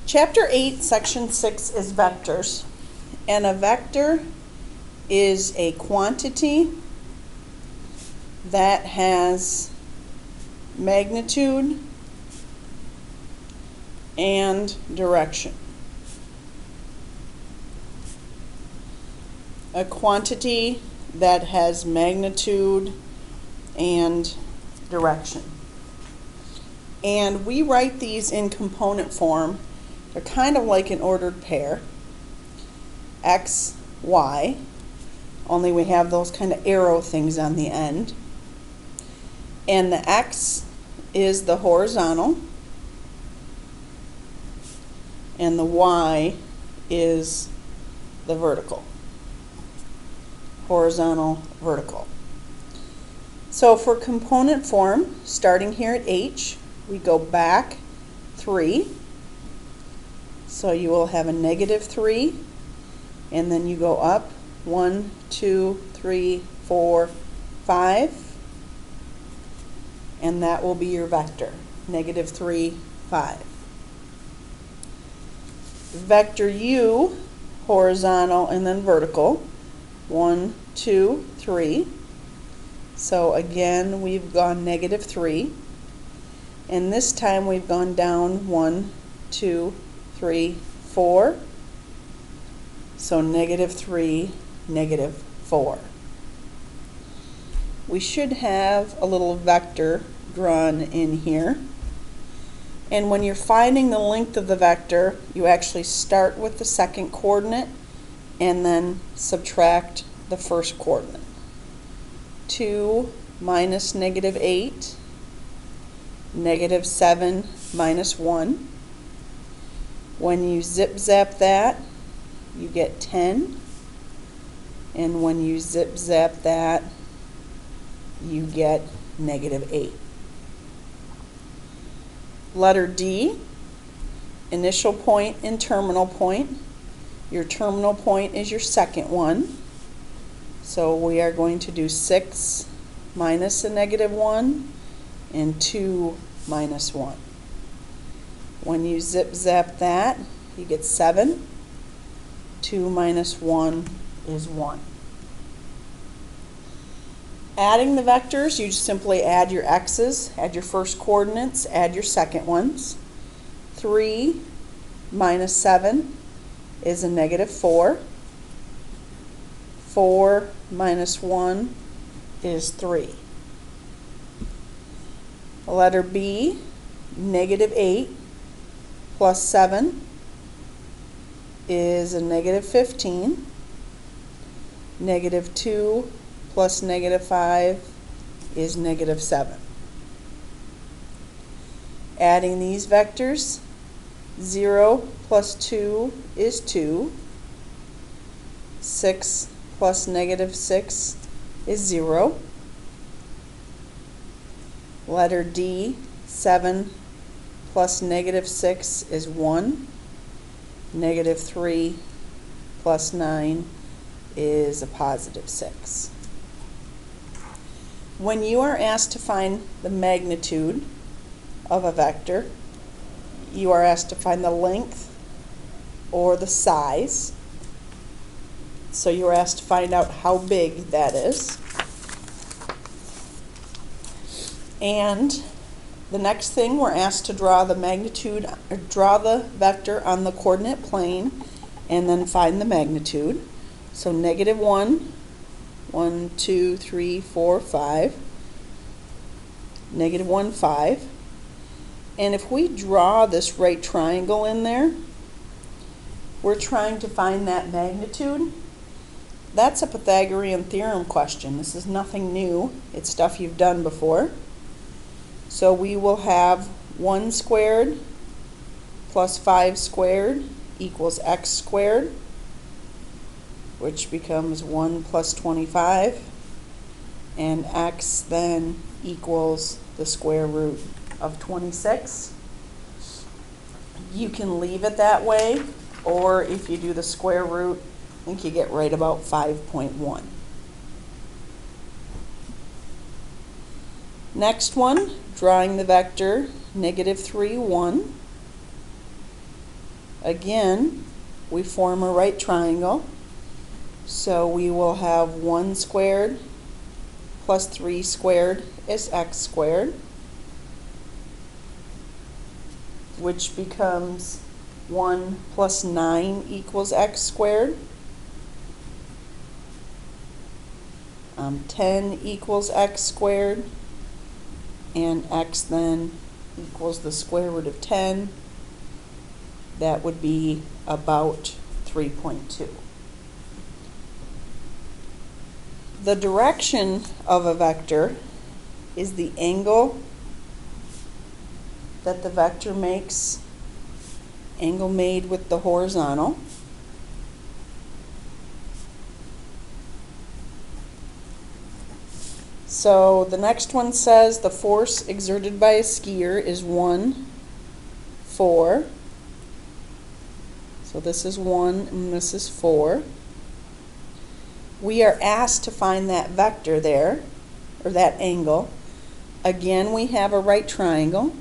Chapter 8, Section 6 is vectors. And a vector is a quantity that has magnitude and direction. A quantity that has magnitude and direction. And we write these in component form. They're kind of like an ordered pair. X, Y, only we have those kind of arrow things on the end. And the X is the horizontal, and the Y is the vertical. Horizontal, vertical. So for component form, starting here at H, we go back 3. So you will have a -3, and then you go up 1, 2, 3, 4, 5, and that will be your vector, -3, 5. Vector U, horizontal and then vertical, 1, 2, 3. So again, we've gone -3, and this time we've gone down 1, 2, 3, 4. So -3, -4. We should have a little vector drawn in here. And when you're finding the length of the vector, you actually start with the second coordinate and then subtract the first coordinate. 2 minus -8, -7 minus 1. When you zip-zap that, you get 10. And when you zip-zap that, you get -8. Letter D, initial point and terminal point. Your terminal point is your second one. So we are going to do 6 minus a -1 and 2 minus 1. When you zip-zap that, you get 7. 2 minus 1 is 1. Adding the vectors, you just simply add your x's, add your first coordinates, add your second ones. 3 minus 7 is a -4. 4 minus 1 is 3. Letter B, -8 plus 7 is a -15. -2 plus -5 is -7. Adding these vectors, 0 plus 2 is 2. 6 plus -6 is 0. Letter D, 7 plus -6 is 1. -3 plus 9 is a +6. When you are asked to find the magnitude of a vector, you are asked to find the length or the size. So you are asked to find out how big that is. And the next thing, we're asked to draw the magnitude, or draw the vector on the coordinate plane and then find the magnitude. So -1, 1, 2, 3, 4, 5. -1, 5. And if we draw this right triangle in there, we're trying to find that magnitude. That's a Pythagorean theorem question. This is nothing new. It's stuff you've done before. So we will have 1 squared plus 5 squared equals x squared, which becomes 1 plus 25, and x then equals the square root of 26. You can leave it that way, or if you do the square root, I think you get right about 5.1. Next one, drawing the vector -3, 1. Again, we form a right triangle. So we will have 1 squared plus 3 squared is x squared, which becomes 1 plus 9 equals x squared. 10 equals x squared, and x then equals the square root of 10. That would be about 3.2. The direction of a vector is the angle that the vector makes, angle made with the horizontal. So the next one says the force exerted by a skier is 1, 4. So this is 1 and this is 4. We are asked to find that vector there, or that angle. Again, we have a right triangle.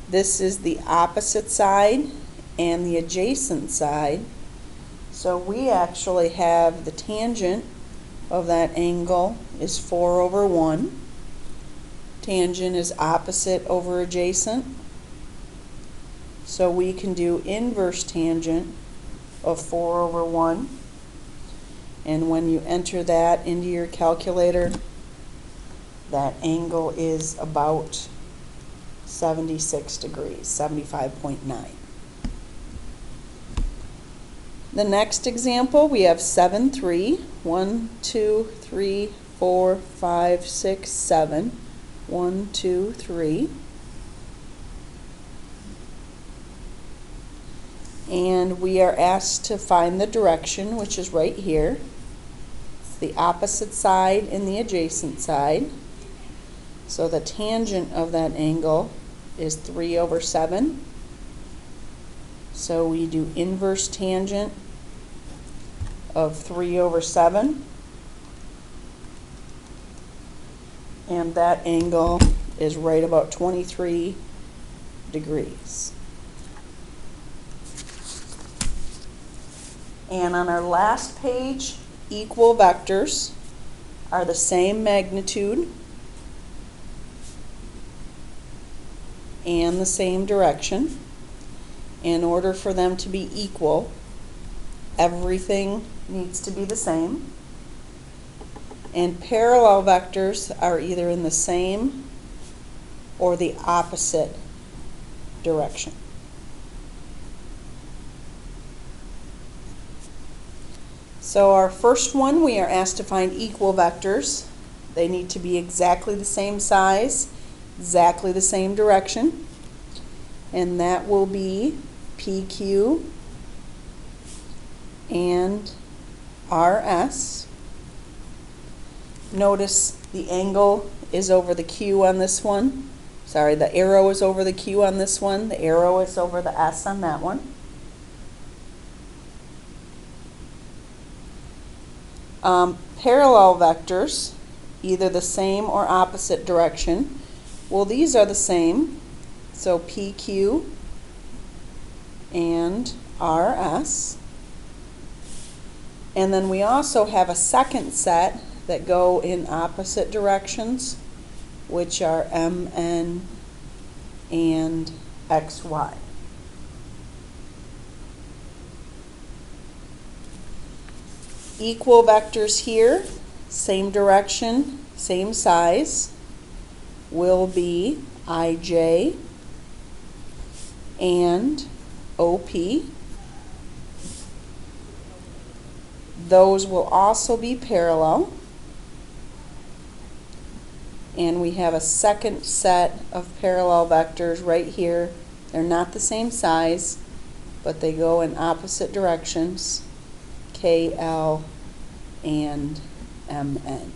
This is the opposite side and the adjacent side. So we actually have the tangent of that angle is 4 over 1. Tangent is opposite over adjacent. So we can do inverse tangent of 4 over 1. And when you enter that into your calculator, that angle is about 76 degrees, 75.9. The next example, we have 7, 3. 1, 2, 3, 4, 5, 6, 7. 1, 2, 3. And we are asked to find the direction, which is right here. It's the opposite side and the adjacent side. So the tangent of that angle is 3 over 7. So we do inverse tangent of 3 over 7. And that angle is right about 23 degrees. And on our last page, equal vectors are the same magnitude and the same direction. In order for them to be equal, everything needs to be the same. And parallel vectors are either in the same or the opposite direction. So our first one, we are asked to find equal vectors. They need to be exactly the same size, exactly the same direction. And that will be PQ and RS. Notice the angle is over the Q on this one. Sorry, the arrow is over the Q on this one. The arrow is over the S on that one. Parallel vectors, either the same or opposite direction. Well, these are the same. So PQ and RS. And then we also have a second set that go in opposite directions, which are MN and XY. Equal vectors here, same direction, same size, will be IJ and OP. Those will also be parallel. And we have a second set of parallel vectors right here. They're not the same size, but they go in opposite directions, KL and MN.